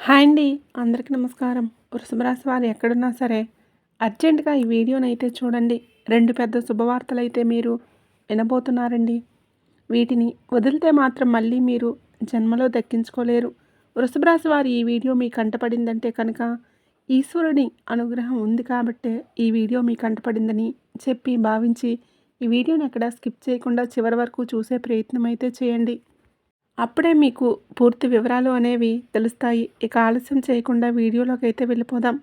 Hi అండి. అందరికీ నమస్కారం. వృషభ రాశి వారు ఎక్కడున్నా సరే అర్జెంట్‌గా ఈ వీడియోనైతే చూడండి. 2 పెద్ద శుభవార్తలైతే మీరు వినబోతున్నారండి. వీటిని వదిలితే మాత్రం మళ్ళీ మీరు జన్మలో దక్కించుకోలేరు. వృషభ రాశి వారి ఈ వీడియో మీ కంటపడిందంటే కనుక ఈశ్వరుని అనుగ్రహం ఉంది కాబట్టే ఈ వీడియో మీ కంటపడిందని చెప్పి భావించి ఈ వీడియోని ఎక్కడా స్కిప్ చేయకుండా చివరి వరకు చూసే ప్రయత్నం అయితే చేయండి. అప్పుడే మీకు పూర్తి వివరాలు అనేవి తెలుస్తాయి. ఇక ఆలస్యం చేయకుండా వీడియోలోకి అయితే వెళ్ళిపోదాం.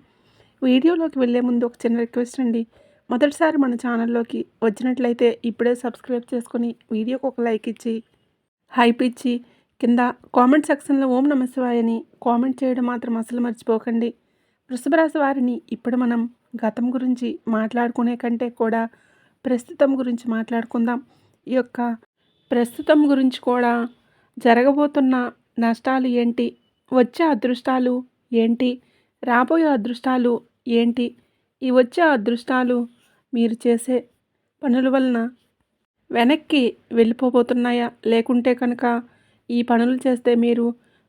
వీడియోలోకి వెళ్ళే ముందు ఒక చిన్న రిక్వెస్ట్ అండి. మొదటిసారి మన ఛానల్లోకి వచ్చినట్లయితే ఇప్పుడే సబ్స్క్రైబ్ చేసుకొని వీడియోకి ఒక లైక్ ఇచ్చి హైప్ ఇచ్చి కింద కామెంట్ సెక్షన్లో ఓం నమ శివాయ అని కామెంట్ చేయడం మాత్రం అసలు మర్చిపోకండి. వృషభ రాశి వారిని ఇప్పుడు మనం గతం గురించి మాట్లాడుకునే కంటే కూడా ప్రస్తుతం గురించి మాట్లాడుకుందాం. ఈ యొక్క ప్రస్తుతం గురించి కూడా జరగబోతున్న నష్టాలు ఏంటి? వచ్చే అదృష్టాలు ఏంటి? రాబోయే అదృష్టాలు ఏంటి? ఈ వచ్చే అదృష్టాలు మీరు చేసే పనుల వలన వెనక్కి వెళ్ళిపోబోతున్నాయా? లేకుంటే కనుక ఈ పనులు చేస్తే మీరు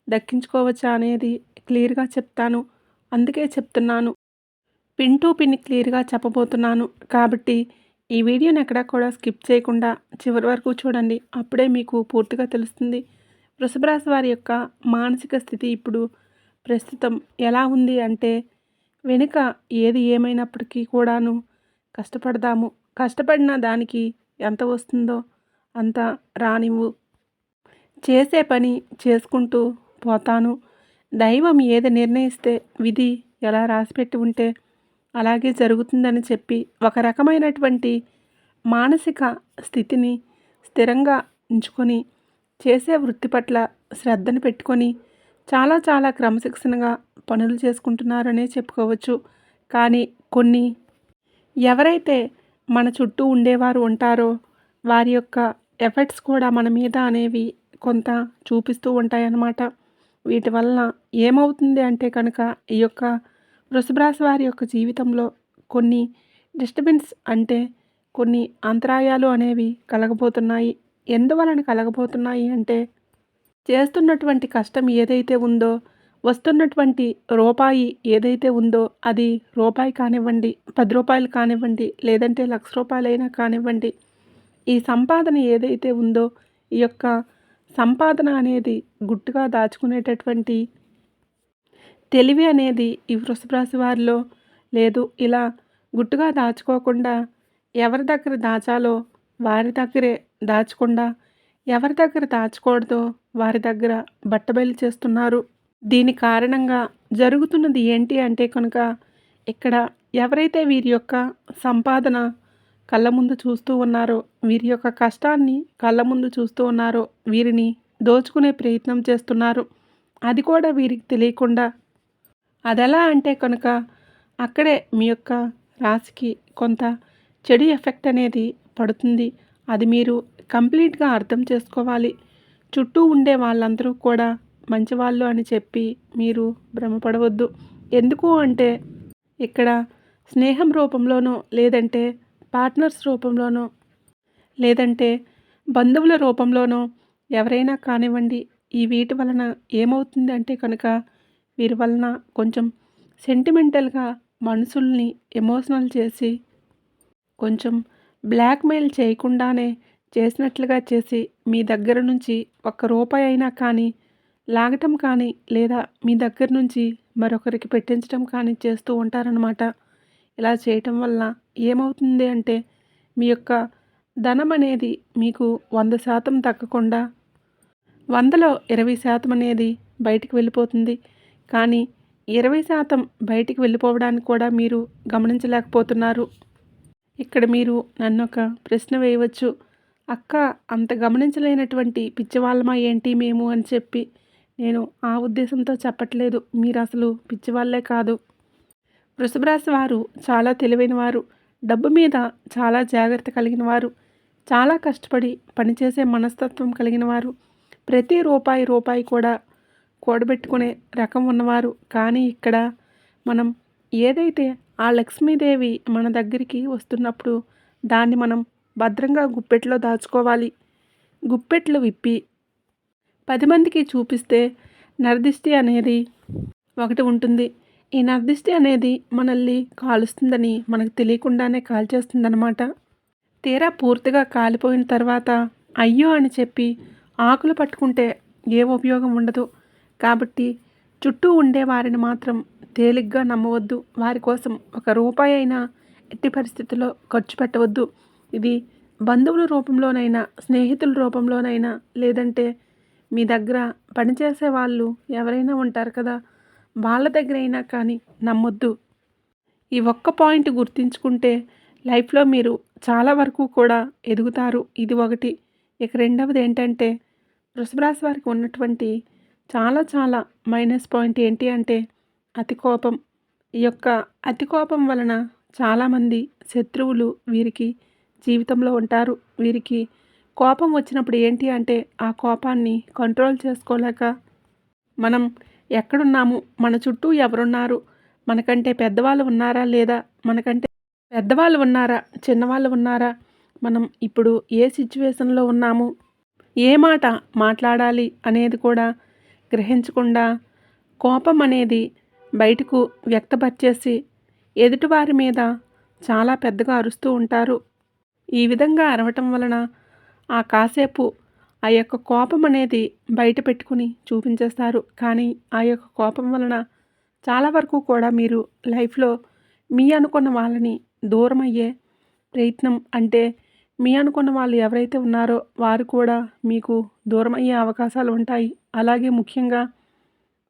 దక్కించుకోవచ్చా అనేది క్లియర్‌గా చెప్తాను. అందుకే చెప్తున్నాను. పిన్ టు పిన్ క్లియర్‌గా చెప్పబోతున్నాను. కాబట్టి ఈ వీడియోని ఎక్కడా కూడా స్కిప్ చేయకుండా చివరి వరకు చూడండి. అప్పుడే మీకు పూర్తిగా తెలుస్తుంది. వృషభ రాశి వారి యొక్క మానసిక స్థితి ఇప్పుడు ప్రస్తుతం ఎలా ఉంది అంటే వెనుక ఏది ఏమైనప్పటికీ కూడాను కష్టపడదాము. కష్టపడిన దానికి ఎంత వస్తుందో అంత రానివ్వు. చేసే పని చేసుకుంటూ పోతాను. దైవం ఏది నిర్ణయిస్తే విధి ఎలా రాసిపెట్టి ఉంటే అలాగే జరుగుతుందని చెప్పి ఒక రకమైనటువంటి మానసిక స్థితిని స్థిరంగా ఉంచుకొని చేసే వృత్తి పట్ల శ్రద్ధను పెట్టుకొని చాలా చాలా క్రమశిక్షణగా పనులు చేసుకుంటున్నారనే చెప్పుకోవచ్చు. కానీ కొన్ని ఎవరైతే మన చుట్టూ ఉండేవారు ఉంటారో వారి యొక్క ఎఫెక్ట్స్ కూడా మన మీద అనేవి కొంత చూపిస్తూ ఉంటాయన్నమాట. వీటి వలన ఏమవుతుంది అంటే కనుక ఈ యొక్క వృషభ రాశి వారి యొక్క జీవితంలో కొన్ని డిస్టర్బెన్స్ అంటే కొన్ని అంతరాయాలు అనేవి కలగబోతున్నాయి. ఎందువలన కలగబోతున్నాయి అంటే చేస్తున్నటువంటి కష్టం ఏదైతే ఉందో, వస్తున్నటువంటి రూపాయి ఏదైతే ఉందో అది రూపాయి కానివ్వండి, రూ. 10 కానివ్వండి, లేదంటే రూ. 1,00,000 కానివ్వండి. ఈ సంపాదన ఏదైతే ఉందో ఈ యొక్క సంపాదన అనేది గుట్టుగా దాచుకునేటటువంటి తెలివి అనేది ఈ వృషభ రాశి వారిలో లేదు. ఇలా గుట్టుగా దాచుకోకుండా ఎవరి దగ్గర దాచాలో వారి దగ్గరే దాచకుండా ఎవరి దగ్గర దాచకూడదో వారి దగ్గర బట్టబయలు చేస్తున్నారు. దీని కారణంగా జరుగుతున్నది ఏంటి అంటే కనుక ఇక్కడ ఎవరైతే వీరి యొక్క సంపాదన కళ్ళ ముందు చూస్తూ ఉన్నారో, వీరి యొక్క కష్టాన్ని కళ్ళ ముందు చూస్తూ ఉన్నారో వీరిని దోచుకునే ప్రయత్నం చేస్తున్నారు. అది కూడా వీరికి తెలియకుండా అదెలా అంటే కనుక అక్కడే మీ యొక్క రాశికి కొంత చెడు ఎఫెక్ట్ అనేది పడుతుంది. అది మీరు కంప్లీట్‌గా అర్థం చేసుకోవాలి. చుట్టూ ఉండే వాళ్ళందరూ కూడా మంచివాళ్ళు అని చెప్పి మీరు భ్రమపడవద్దు. ఎందుకు అంటే ఇక్కడ స్నేహం రూపంలోనో లేదంటే పార్ట్నర్స్ రూపంలోనో లేదంటే బంధువుల రూపంలోనో ఎవరైనా కానివ్వండి ఈ వీటి వలన ఏమవుతుంది అంటే కనుక వీరి వలన కొంచెం సెంటిమెంటల్‌గా మనుషుల్ని ఎమోషనల్ చేసి కొంచెం బ్లాక్‌మెయిల్ చేయకుండానే చేసినట్లుగా చేసి మీ దగ్గర నుంచి ఒక్క రూపాయి అయినా కానీ లాగటం కానీ లేదా మీ దగ్గర నుంచి మరొకరికి పెట్టించడం కానీ చేస్తూ ఉంటారనమాట. ఇలా చేయటం వల్ల ఏమవుతుంది అంటే మీ యొక్క ధనం అనేది మీకు 100% దక్కకుండా 100లో 20% అనేది బయటికి వెళ్ళిపోతుంది. కానీ 20% బయటికి వెళ్ళిపోవడానికి కూడా మీరు గమనించలేకపోతున్నారు. ఇక్కడ మీరు నన్నొక ప్రశ్న వేయవచ్చు. అక్క అంత గమనించలేనటువంటి పిచ్చివాళ్ళమా ఏంటి మేము అని చెప్పి. నేను ఆ ఉద్దేశంతో చెప్పట్లేదు. మీరసలు పిచ్చివాళ్ళే కాదు. వృషభ రాశి వారు చాలా తెలివైన వారు. డబ్బు మీద చాలా జాగ్రత్త కలిగిన వారు. చాలా కష్టపడి పనిచేసే మనస్తత్వం కలిగిన వారు. ప్రతి రూపాయి రూపాయి కూడా కూడబెట్టుకునే రకం ఉన్నవారు. కానీ ఇక్కడ మనం ఏదైతే ఆ లక్ష్మీదేవి మన దగ్గరికి వస్తున్నప్పుడు దాన్ని మనం భద్రంగా గుప్పెట్లో దాచుకోవాలి. గుప్పెట్లు విప్పి 10 మందికి చూపిస్తే నరదిష్టి అనేది ఒకటి ఉంటుంది. ఈ నరదిష్టి అనేది మనల్ని కాలుస్తుందని మనకు తెలియకుండానే కాల్చేస్తుందనమాట. తీరా పూర్తిగా కాలిపోయిన తర్వాత అయ్యో అని చెప్పి ఆకులు పట్టుకుంటే ఏ ఉపయోగం ఉండదు. కాబట్టి చుట్టూ ఉండే వారిని మాత్రం తేలిగ్గా నమ్మవద్దు. వారి కోసం ఒక రూపాయి అయినా ఎట్టి పరిస్థితుల్లో ఖర్చు పెట్టవద్దు. ఇది బంధువుల రూపంలోనైనా, స్నేహితుల రూపంలోనైనా, లేదంటే మీ దగ్గర పనిచేసే వాళ్ళు ఎవరైనా ఉంటారు కదా, వాళ్ళ దగ్గరైనా కానీ నమ్మొద్దు. ఈ ఒక్క పాయింట్ గుర్తుంచుకుంటే లైఫ్‌లో మీరు చాలా వరకు కూడా ఎదుగుతారు. ఇది ఒకటి. ఇక రెండవది ఏంటంటే, వృషభ రాశి వారికి ఉన్నటువంటి చాలా చాలా మైనస్ పాయింట్ ఏంటి అంటే అతి కోపం. ఈ యొక్క అతి కోపం వలన చాలామంది శత్రువులు వీరికి జీవితంలో ఉంటారు. వీరికి కోపం వచ్చినప్పుడు ఏంటి అంటే ఆ కోపాన్ని కంట్రోల్ చేసుకోలేక మనం ఎక్కడున్నాము, మన చుట్టూ ఎవరున్నారు, మనకంటే పెద్దవాళ్ళు ఉన్నారా లేదా, మనకంటే పెద్దవాళ్ళు ఉన్నారా, చిన్నవాళ్ళు ఉన్నారా, మనం ఇప్పుడు ఏ సిచ్యువేషన్లో ఉన్నాము, ఏ మాట మాట్లాడాలి అనేది కూడా గ్రహించకుండా కోపం అనేది బయటకు వ్యక్తపరిచేసి ఎదుటివారి మీద చాలా పెద్దగా అరుస్తూ ఉంటారు. ఈ విధంగా అరవటం వలన ఆ కాసేపు ఆ యొక్క కోపం అనేది బయట పెట్టుకుని చూపించేస్తారు. కానీ ఆ యొక్క కోపం వలన చాలా వరకు కూడా మీరు లైఫ్‌లో మీ అనుకున్న వాళ్ళని దూరమయ్యే ప్రయత్నం, అంటే మీ అనుకున్న వాళ్ళు ఎవరైతే ఉన్నారో వారు కూడా మీకు దూరమయ్యే అవకాశాలు ఉంటాయి. అలాగే ముఖ్యంగా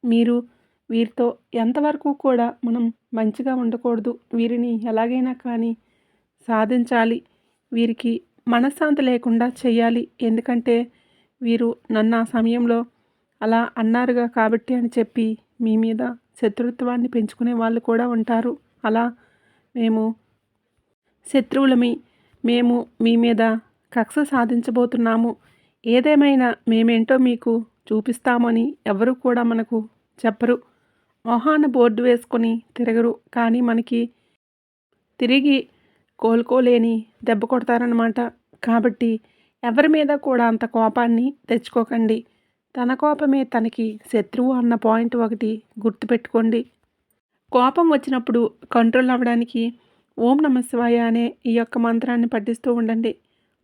మీరు వీరితో ఎంతవరకు కూడా మనం మంచిగా ఉండకూడదు. వీరిని ఎలాగైనా కానీ సాధించాలి. వీరికి మనశ్శాంతి లేకుండా చేయాలి. ఎందుకంటే వీరు నన్ను ఆ సమయంలో అలా అన్నారుగా కాబట్టి అని చెప్పి మీ మీద శత్రుత్వాన్ని పెంచుకునే వాళ్ళు కూడా ఉంటారు. అలా మేము శత్రువులమి, మేము మీ మీద కక్ష సాధించబోతున్నాము. ఏదేమైనా మేమేంటో మీకు చూపిస్తామని ఎవరు కూడా మనకు చెప్పరు. మొహాన బోర్డు వేసుకొని తిరగరు. కానీ మనకి తిరిగి కోలుకోలేని దెబ్బ కొడతారనమాట. కాబట్టి ఎవరి మీద కూడా అంత కోపాన్ని తెచ్చుకోకండి. తన కోపమే తనకి శత్రువు అన్న పాయింట్ ఒకటి గుర్తుపెట్టుకోండి. కోపం వచ్చినప్పుడు కంట్రోల్ అవ్వడానికి ఓం నమః శివాయ అనే ఈ యొక్క మంత్రాన్ని పఠిస్తూ ఉండండి.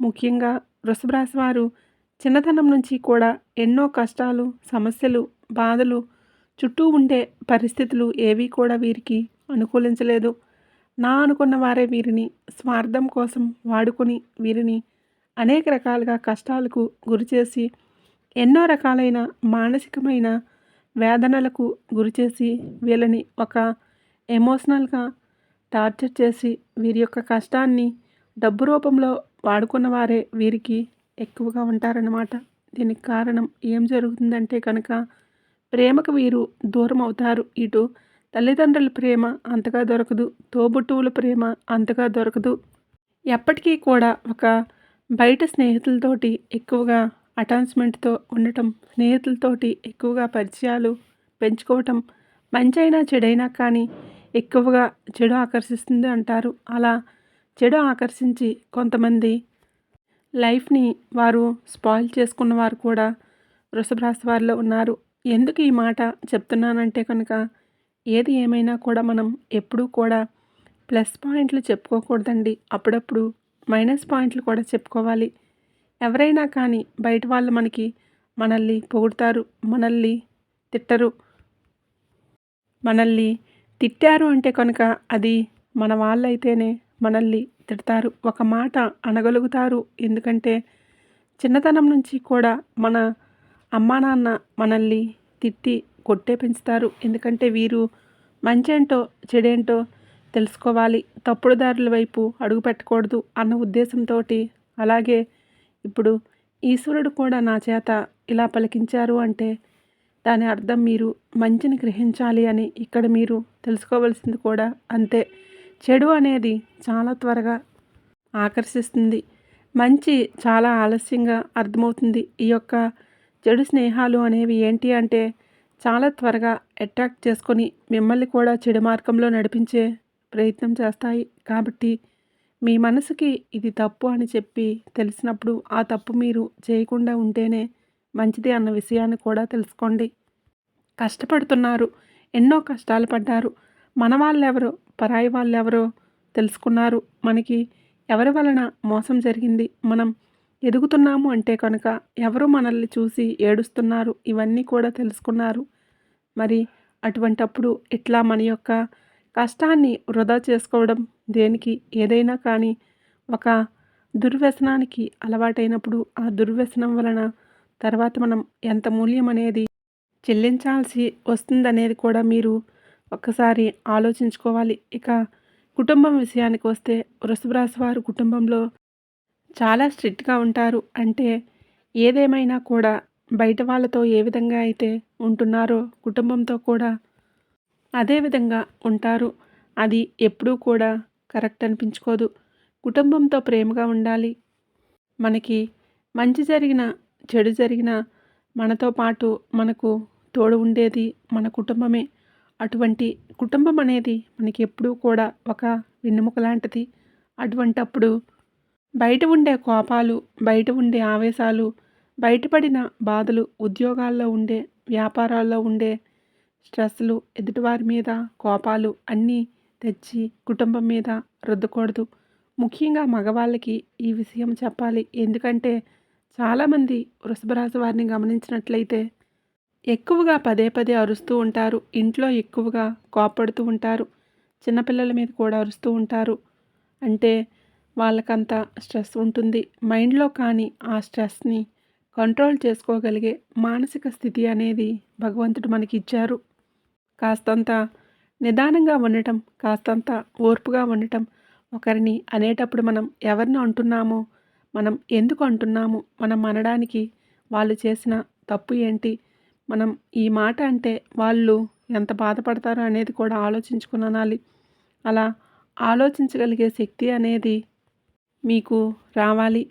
ముఖ్యంగా వృషభ రాశి వారు చిన్నతనం నుంచి కూడా ఎన్నో కష్టాలు, సమస్యలు, బాధలు, చుట్టూ ఉండే పరిస్థితులు ఏవీ కూడా వీరికి అనుకూలించలేదు. నా అనుకున్న వారే వీరిని స్వార్థం కోసం వాడుకొని వీరిని అనేక రకాలుగా కష్టాలకు గురిచేసి ఎన్నో రకాలైన మానసికమైన వేదనలకు గురిచేసి వీళ్ళని ఒక ఎమోషనల్గా టార్చర్ చేసి వీరి యొక్క కష్టాన్ని డబ్బు రూపంలో వాడుకున్న వారే వీరికి ఎక్కువగా ఉంటారన్నమాట. దీనికి కారణం ఏం జరుగుతుందంటే కనుక ప్రేమకు వీరు దూరం అవుతారు. ఇటు తల్లిదండ్రుల ప్రేమ అంతగా దొరకదు, తోబుట్టువుల ప్రేమ అంతగా దొరకదు. ఎప్పటికీ కూడా ఒక బయట స్నేహితులతోటి ఎక్కువగా అటాచ్మెంట్తో ఉండటం, స్నేహితులతోటి ఎక్కువగా పరిచయాలు పెంచుకోవటం, మంచైనా చెడైనా కానీ ఎక్కువగా చెడు ఆకర్షిస్తుంది అంటారు. అలా చెడు ఆకర్షించి కొంతమంది లైఫ్ని వారు స్పాయిల్ చేసుకున్న వారు కూడా వృషభ రాశి వారిలో ఉన్నారు. ఎందుకు ఈ మాట చెప్తున్నానంటే కనుక ఏది ఏమైనా కూడా మనం ఎప్పుడూ కూడా ప్లస్ పాయింట్లు చెప్పుకోకూడదండి. అప్పుడప్పుడు మైనస్ పాయింట్లు కూడా చెప్పుకోవాలి. ఎవరైనా కానీ బయట వాళ్ళు మనల్ని పొగుడుతారు, మనల్ని తిట్టరు. మనల్ని తిట్టారు అంటే కనుక అది మన వాళ్ళైతేనే మనల్ని తిడతారు. ఒక మాట అనగలుగుతారు. ఎందుకంటే చిన్నతనం నుంచి కూడా మన అమ్మా నాన్న మనల్ని తిట్టి కొట్టే పెంచుతారు. ఎందుకంటే వీరు మంచేంటో చెడేంటో తెలుసుకోవాలి, తప్పుడు దారుల వైపు అడుగు పెట్టకూడదు అన్న ఉద్దేశంతోటి. అలాగే ఇప్పుడు ఈశ్వరుడు కూడా నా చేత ఇలా పలికించారు అంటే దాని అర్థం మీరు మంచిని గ్రహించాలి అని ఇక్కడ మీరు తెలుసుకోవాల్సింది కూడా అంతే. చెడు అనేది చాలా త్వరగా ఆకర్షిస్తుంది, మంచి చాలా ఆలస్యంగా అర్థమవుతుంది. ఈ యొక్క చెడు స్నేహాలు అనేవి ఏంటి అంటే చాలా త్వరగా అట్రాక్ట్ చేసుకొని మిమ్మల్ని కూడా చెడు మార్గంలో నడిపించే ప్రయత్నం చేస్తాయి. కాబట్టి మీ మనసుకి ఇది తప్పు అని చెప్పి తెలిసినప్పుడు ఆ తప్పు మీరు చేయకుండా ఉంటేనే మంచిది అన్న విషయాన్ని కూడా తెలుసుకోండి. కష్టపడుతున్నారు, ఎన్నో కష్టాలు పడ్డారు. మన వాళ్ళెవరో, పరాయి వాళ్ళెవరో తెలుసుకున్నారు. మనకి ఎవరి వలన మోసం జరిగింది, మనం ఎదుగుతున్నాము అంటే కనుక ఎవరు మనల్ని చూసి ఏడుస్తున్నారు, ఇవన్నీ కూడా తెలుసుకున్నారు. మరి అటువంటప్పుడు ఇట్లా మన యొక్క కష్టాన్ని వృధా చేసుకోవడం దేనికి? ఏదైనా కానీ ఒక దుర్వ్యసనానికి అలవాటైనప్పుడు ఆ దుర్వ్యసనం వలన తర్వాత మనం ఎంత మూల్యం అనేది చెల్లించాల్సి వస్తుందనేది కూడా మీరు ఒక్కసారి ఆలోచించుకోవాలి. ఇక కుటుంబం విషయానికి వస్తే వృషభ రాశి వారు కుటుంబంలో చాలా స్ట్రిక్ట్‌గా ఉంటారు. అంటే ఏదేమైనా కూడా బయట వాళ్ళతో ఏ విధంగా అయితే ఉంటున్నారో కుటుంబంతో కూడా అదే విధంగా ఉంటారు. అది ఎప్పుడూ కూడా కరెక్ట్ అనిపించుకోదు. కుటుంబంతో ప్రేమగా ఉండాలి. మనకి మంచి జరిగినా, చెడు జరిగినా మనతో పాటు మనకు తోడు ఉండేది మన కుటుంబమే. అటువంటి కుటుంబం అనేది మనకి ఎప్పుడూ కూడా ఒక వెన్నెముక లాంటిది. అటువంటప్పుడు బయట ఉండే కోపాలు, బయట ఉండే ఆవేశాలు, బయటపడిన బాధలు, ఉద్యోగాల్లో ఉండే, వ్యాపారాల్లో ఉండే స్ట్రెస్‌లు, ఎదుటివారి మీద కోపాలు అన్నీ తెచ్చి కుటుంబం మీద రుద్దకూడదు. ముఖ్యంగా మగవాళ్ళకి ఈ విషయం చెప్పాలి. ఎందుకంటే చాలామంది వృషభ రాశి వారిని గమనించినట్లయితే ఎక్కువగా పదే పదే అరుస్తూ ఉంటారు. ఇంట్లో ఎక్కువగా కోప్పడుతూ ఉంటారు. చిన్నపిల్లల మీద కూడా అరుస్తూ ఉంటారు. అంటే వాళ్ళకంత స్ట్రెస్ ఉంటుంది. మైండ్‌లో కానీ ఆ స్ట్రెస్‌ని కంట్రోల్ చేసుకోగలిగే మానసిక స్థితి అనేది భగవంతుడు మనకిచ్చారు. కాస్తంత నిదానంగా ఉండటం, కాస్తంత ఓర్పుగా ఉండటం, ఒకరిని అనేటప్పుడు మనం ఎవరిని అంటున్నామో, మనం ఎందుకు అంటున్నాము, మనం అనడానికి వాళ్ళు చేసిన తప్పు ఏంటి, మనం ఈ మాట అంటే వాళ్ళు ఎంత బాధపడతారో అనేది కూడా ఆలోచించుకుని అనాలి. అలా ఆలోచించగలిగే శక్తి అనేది మీకు రావాలి.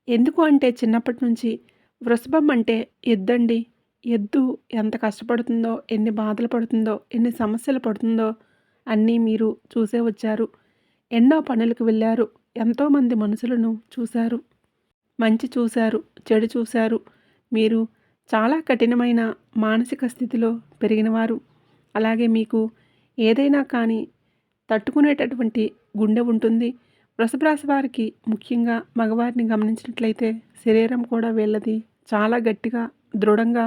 ఎందుకు అంటే చిన్నప్పటి నుంచి వృషభం అంటే ఎద్దండి. ఎద్దు ఎంత కష్టపడుతుందో, ఎన్ని బాధలు పడుతుందో, ఎన్ని సమస్యలు పడుతుందో అన్నీ మీరు చూసే వచ్చారు. ఎన్నో పనులకు వెళ్ళారు. ఎంతోమంది మనుషులను చూశారు. మంచి చూశారు, చెడు చూశారు. మీరు చాలా కఠినమైన మానసిక స్థితిలో పెరిగినవారు. అలాగే మీకు ఏదైనా కానీ తట్టుకునేటటువంటి గుండె ఉంటుంది. వృషభ రాశి వారికి ముఖ్యంగా మగవారిని గమనించినట్లయితే శరీరం కూడా వీళ్ళది చాలా గట్టిగా, దృఢంగా,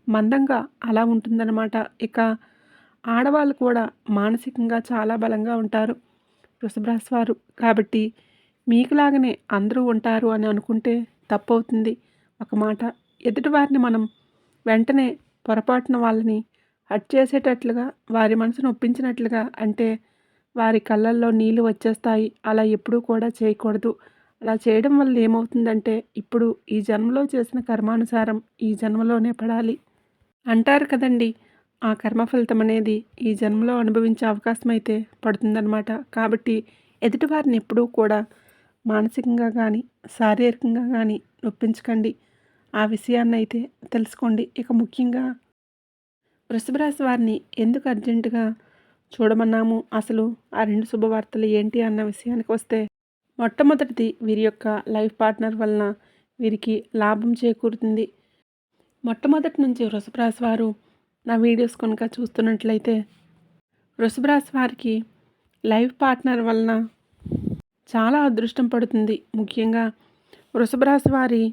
మందంగా అలా ఉంటుందన్నమాట. ఇక ఆడవాళ్ళు కూడా మానసికంగా చాలా బలంగా ఉంటారు వృషభ రాశి వారు. కాబట్టి మీకులాగనే అందరూ ఉంటారు అని అనుకుంటే తప్పవుతుంది. ఒక మాట ఎదుటివారిని మనం వెంటనే పొరపాటున వాళ్ళని హర్ట్ చేసేటట్లుగా, వారి మనసును ఒప్పించినట్లుగా అంటే వారి కళ్ళల్లో నీళ్ళు వచ్చేస్తాయి. అలా ఎప్పుడూ కూడా చేయకూడదు. అలా చేయడం వల్ల ఏమవుతుందంటే ఇప్పుడు ఈ జన్మలో చేసిన కర్మానుసారం ఈ జన్మలోనే పడాలి అంటారు కదండీ! ఆ కర్మ ఫలితం అనేది ఈ జన్మలో అనుభవించే అవకాశం అయితే పడుతుందన్నమాట. కాబట్టి ఎదుటివారిని ఎప్పుడూ కూడా మానసికంగా కానీ, శారీరకంగా కానీ నొప్పించకండి. ఆ విషయాన్నైతే తెలుసుకోండి. ఇక ముఖ్యంగా వృషభ రాశి వారిని ఎందుకు అర్జెంటుగా చూడమన్నాము, అసలు ఆ 2 శుభవార్తలు ఏంటి అన్న విషయానికి వస్తే, మొట్టమొదటిది వీరి యొక్క లైఫ్ పార్ట్నర్ వలన వీరికి లాభం చేకూరుతుంది. మొట్టమొదటి నుంచి వృషభ రాశి వారు నా వీడియోస్ కనుక చూస్తున్నట్లయితే వృషభ రాశి వారికి లైఫ్ పార్ట్నర్ వలన చాలా అదృష్టం పడుతుంది. ముఖ్యంగా వృషభ రాశి వారి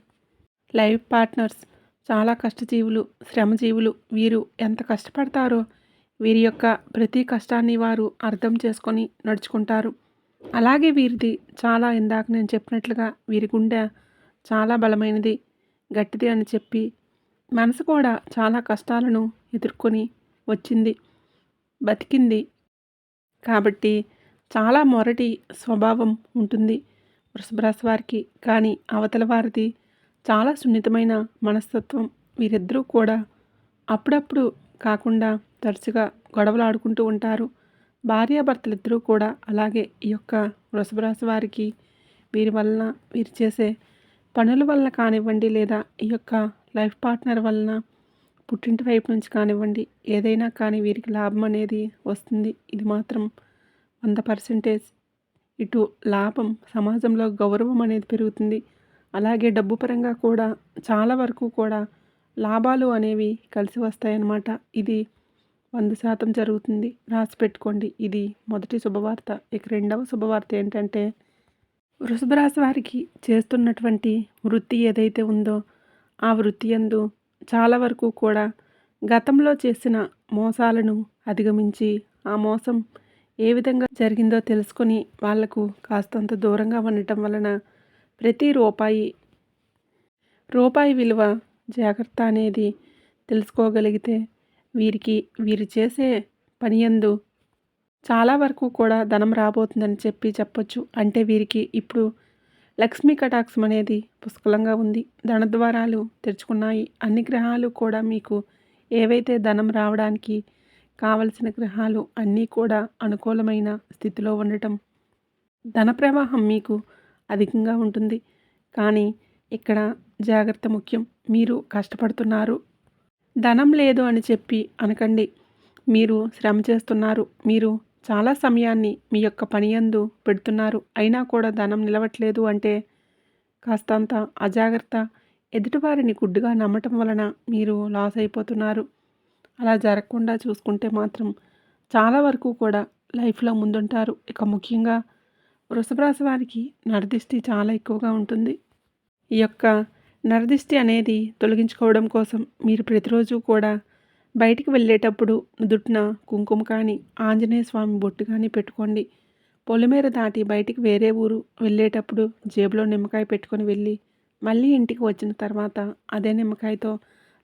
లైఫ్ పార్ట్నర్స్ చాలా కష్టజీవులు, శ్రమజీవులు. వీరు ఎంత కష్టపడతారో వీరి యొక్క ప్రతి కష్టాన్ని వారు అర్థం చేసుకొని నడుచుకుంటారు. అలాగే వీరిది చాలా ఇందాక నేను చెప్పినట్లుగా వీరి గుండె చాలా బలమైనది, గట్టిది అని చెప్పి మనసు కూడా చాలా కష్టాలను ఎదుర్కొని వచ్చింది, బతికింది. కాబట్టి చాలా మొరటి స్వభావం ఉంటుంది వృషభ రాశి వారికి. కానీ అవతల వారిది చాలా సున్నితమైన మనస్తత్వం. వీరిద్దరూ కూడా అప్పుడప్పుడు కాకుండా తరచుగా గొడవలు ఆడుకుంటూ ఉంటారు. భార్యాభర్తలిద్దరూ కూడా అలాగే ఈ యొక్క వృషభ రాశి వారికి వీరి వలన వీరు చేసే పనుల వలన కానివ్వండి, లేదా ఈ యొక్క లైఫ్ పార్ట్నర్ వలన పుట్టింటి వైపు నుంచి కానివ్వండి, ఏదైనా కానీ వీరికి లాభం అనేది వస్తుంది. ఇది మాత్రం 100% ఇటు లాభం, సమాజంలో గౌరవం అనేది పెరుగుతుంది. అలాగే డబ్బు పరంగా కూడా చాలా వరకు కూడా లాభాలు అనేవి కలిసి వస్తాయన్నమాట. ఇది 100% జరుగుతుంది. రాసి పెట్టుకోండి. ఇది మొదటి శుభవార్త. ఇక రెండవ శుభవార్త ఏంటంటే, వృషభ రాశి వారికి చేస్తున్నటువంటి వృత్తి ఏదైతే ఉందో, ఆ వృత్తి యందు చాలా వరకు కూడా గతంలో చేసిన మోసాలను అధిగమించి, ఆ మోసం ఏ విధంగా జరిగిందో తెలుసుకొని వాళ్లకు కాస్తంత దూరంగా ఉండటం వలన ప్రతి రూపాయి విలువ జాగ్రత్త అనేది తెలుసుకోగలిగితే వీరు చేసే పని యందు చాలా వరకు కూడా ధనం రాబోతుందని చెప్పొచ్చు. అంటే వీరికి ఇప్పుడు లక్ష్మీ కటాక్షం అనేది పుష్కలంగా ఉంది. ధనద్వారాలు తెరుచుకున్నాయి. అన్ని గ్రహాలు కూడా మీకు ఏవైతే ధనం రావడానికి కావలసిన గ్రహాలు అన్నీ కూడా అనుకూలమైన స్థితిలో ఉండటం, ధన ప్రవాహం మీకు అధికంగా ఉంటుంది. కానీ ఇక్కడ జాగ్రత్త ముఖ్యం. మీరు కష్టపడుతున్నారు, ధనం లేదు అని చెప్పి అనకండి. మీరు శ్రమ చేస్తున్నారు. మీరు చాలా సమయాన్ని మీ యొక్క పని యందు పెడుతున్నారు. అయినా కూడా ధనం నిలవట్లేదు అంటే కాస్తంత అజాగ్రత్త, ఎదుటివారిని గుడ్డిగా నమ్మటం వలన మీరు లాస్ అయిపోతున్నారు. అలా జరగకుండా చూసుకుంటే మాత్రం చాలా వరకు కూడా లైఫ్లో ముందుంటారు. ఇక ముఖ్యంగా వృషభ రాశి వారికి నరదిష్టి చాలా ఎక్కువగా ఉంటుంది. ఈ యొక్క నరదిష్టి అనేది తొలగించుకోవడం కోసం మీరు ప్రతిరోజు కూడా బయటికి వెళ్ళేటప్పుడు నుదుటిన కుంకుమ కానీ, ఆంజనేయ స్వామి బొట్టు కానీ పెట్టుకోండి. పొలిమేర దాటి బయటికి వేరే ఊరు వెళ్ళేటప్పుడు జేబులో నిమ్మకాయ పెట్టుకొని వెళ్ళి, మళ్ళీ ఇంటికి వచ్చిన తర్వాత అదే నిమ్మకాయతో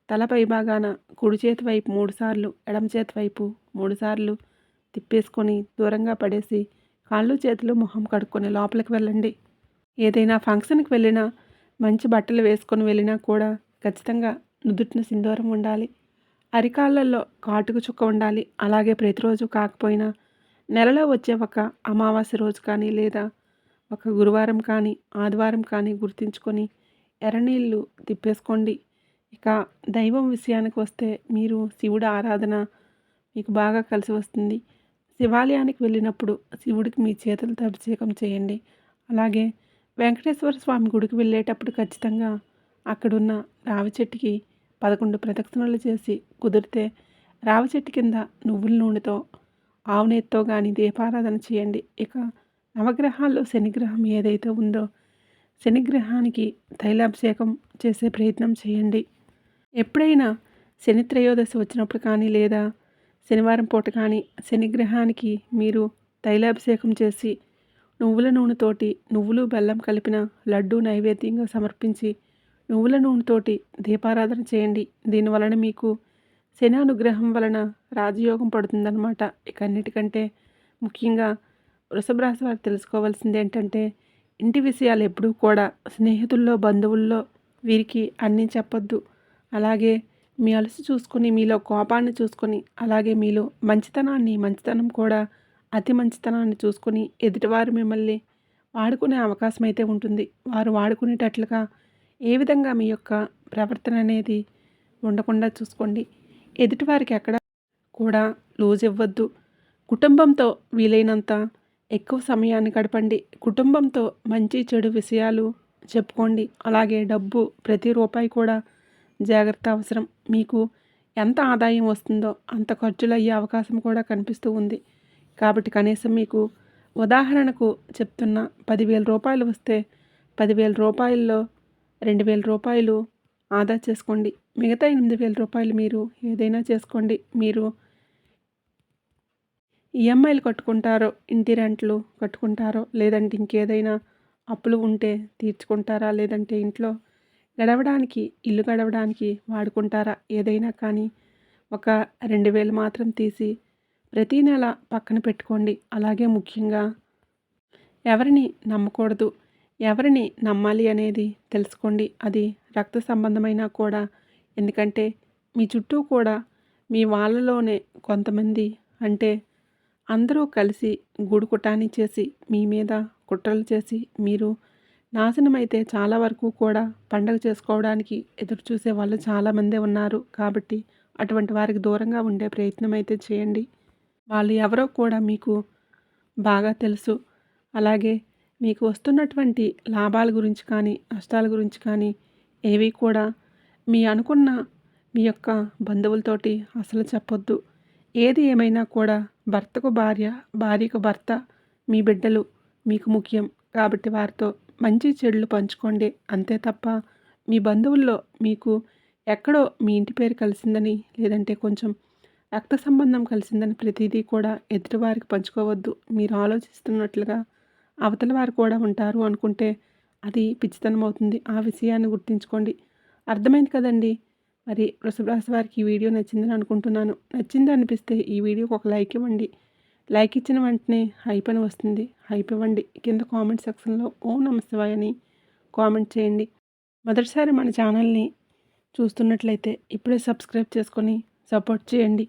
తల పైభాగాన కుడి చేతి వైపు 3 సార్లు, ఎడమ చేతి వైపు 3 సార్లు తిప్పేసుకొని దూరంగా పడేసి, కాళ్ళు చేతులు మొహం కడుక్కొని లోపలికి వెళ్ళండి. ఏదైనా ఫంక్షన్కి వెళ్ళినా, మంచి బట్టలు వేసుకొని వెళ్ళినా కూడా ఖచ్చితంగా నుదుటిన సింధూరం ఉండాలి. అరికాళ్ళల్లో కాటుక చుక్క ఉండాలి. అలాగే ప్రతిరోజు కాకపోయినా నెలలో వచ్చే ఒక అమావాస్య రోజు కానీ, లేదా ఒక గురువారం కానీ, ఆదివారం కానీ గుర్తుంచుకొని ఎర్రనీళ్ళు తిప్పేసుకోండి. ఇక దైవం విషయానికి వస్తే మీరు శివుడి ఆరాధన మీకు బాగా కలిసి వస్తుంది. శివాలయానికి వెళ్ళినప్పుడు శివుడికి మీ చేతులతో అభిషేకం చేయండి. అలాగే వెంకటేశ్వర స్వామి గుడికి వెళ్ళేటప్పుడు ఖచ్చితంగా అక్కడున్న రావి చెట్టుకి 11 ప్రదక్షిణలు చేసి, కుదిరితే రావి చెట్టు కింద నువ్వుల నూనెతో, ఆవు నెయ్యితో కానీ దీపారాధన చేయండి. ఇక నవగ్రహాల్లో శనిగ్రహం ఏదైతే ఉందో, శనిగ్రహానికి తైలాభిషేకం చేసే ప్రయత్నం చేయండి. ఎప్పుడైనా శని త్రయోదశి వచ్చినప్పుడు కానీ, లేదా శనివారం పూట కానీ శనిగ్రహానికి మీరు తైలాభిషేకం చేసి నువ్వుల నూనెతోటి నువ్వులు బెల్లం కలిపిన లడ్డు నైవేద్యంగా సమర్పించి నువ్వుల నూనెతోటి దీపారాధన చేయండి. దీనివలన మీకు శని అనుగ్రహం వలన రాజయోగం పడుతుందన్నమాట. ఇక అన్నిటికంటే ముఖ్యంగా వృషభ రాశి వారు తెలుసుకోవాల్సింది ఏంటంటే, ఇంటి విషయాలు ఎప్పుడూ కూడా స్నేహితుల్లో, బంధువుల్లో వీరికి అన్నీ చెప్పొద్దు. అలాగే మీ అలసి చూసుకొని, మీలో కోపాన్ని చూసుకొని, అలాగే మీలో మంచితనం కూడా అతి మంచితనాన్ని చూసుకొని ఎదుటివారు మిమ్మల్ని వాడుకునే అవకాశం అయితే ఉంటుంది. వారు వాడుకునేటట్లుగా ఏ విధంగా మీ యొక్క ప్రవర్తన అనేది ఉండకుండా చూసుకోండి. ఎదుటివారికి ఎక్కడ కూడా లూజ్ ఇవ్వద్దు. కుటుంబంతో వీలైనంత ఎక్కువ సమయాన్ని గడపండి. కుటుంబంతో మంచి చెడు విషయాలు చెప్పుకోండి. అలాగే డబ్బు ప్రతి రూపాయి కూడా జాగ్రత్త అవసరం. మీకు ఎంత ఆదాయం వస్తుందో అంత ఖర్చులు అయ్యే అవకాశం కూడా కనిపిస్తూ ఉంది. కాబట్టి కనీసం మీకు ఉదాహరణకు చెప్తున్న 10,000 రూపాయలు వస్తే 10,000 రూపాయల్లో 2,000 రూపాయలు ఆదా చేసుకోండి. మిగతా 8,000 రూపాయలు మీరు ఏదైనా చేసుకోండి. మీరు ఈఎంఐలు కట్టుకుంటారో, ఇంటి రెంట్లు కట్టుకుంటారో, లేదంటే ఇంకేదైనా అప్పులు ఉంటే తీర్చుకుంటారా, లేదంటే ఇంట్లో ఇల్లు గడవడానికి వాడుకుంటారా, ఏదైనా కానీ ఒక 2,000 మాత్రం తీసి ప్రతీ నెల పక్కన పెట్టుకోండి. అలాగే ముఖ్యంగా ఎవరిని నమ్మకూడదు, ఎవరిని నమ్మాలి అనేది తెలుసుకోండి. అది రక్త సంబంధమైనా కూడా. ఎందుకంటే మీ చుట్టూ కూడా మీ వాళ్ళలోనే కొంతమంది, అంటే అందరూ కలిసి గూడుకుటాన్ని చేసి మీ మీద కుట్రలు చేసి మీరు నాశనమైతే చాలా వరకు కూడా పండగ చేసుకోవడానికి ఎదురు చూసే వాళ్ళు చాలామందే ఉన్నారు. కాబట్టి అటువంటి వారికి దూరంగా ఉండే ప్రయత్నం అయితే చేయండి. వాళ్ళు ఎవరో కూడా మీకు బాగా తెలుసు. అలాగే మీకు వస్తున్నటువంటి లాభాల గురించి కానీ, నష్టాల గురించి కానీ ఏవి కూడా మీ యొక్క బంధువులతోటి అసలు చెప్పొద్దు. ఏది ఏమైనా కూడా భర్తకు భార్య, భార్యకు భర్త, మీ బిడ్డలు మీకు ముఖ్యం. కాబట్టి వారితో మంచి చెడులు పంచుకోండి. అంతే తప్ప మీ బంధువుల్లో మీకు ఎక్కడో మీ ఇంటి పేరు కలిసిందని, లేదంటే కొంచెం రక్త సంబంధం కలిసిందని ప్రతిదీ కూడా ఎదుటివారికి పంచుకోవద్దు. మీరు ఆలోచిస్తున్నట్లుగా అవతల వారు కూడా ఉంటారు అనుకుంటే అది పిచ్చితనం అవుతుంది. ఆ విషయాన్ని గుర్తుంచుకోండి. అర్థమైంది కదండీ! మరి వృషభ రాశి వారికి ఈ వీడియో నచ్చిందని అనుకుంటున్నాను. నచ్చింది అనిపిస్తే ఈ వీడియోకి ఒక లైక్ ఇవ్వండి. లైక్ ఇచ్చిన వెంటనే హైప్ అని వస్తుంది. హైప్ ఇవ్వండి. కింద కామెంట్ సెక్షన్‌లో ఓం నమః శివాయ అని కామెంట్ చేయండి. మొదటిసారి మన ఛానల్‌ని చూస్తున్నట్లయితే ఇప్పుడే సబ్స్క్రైబ్ చేసుకొని సపోర్ట్ చేయండి.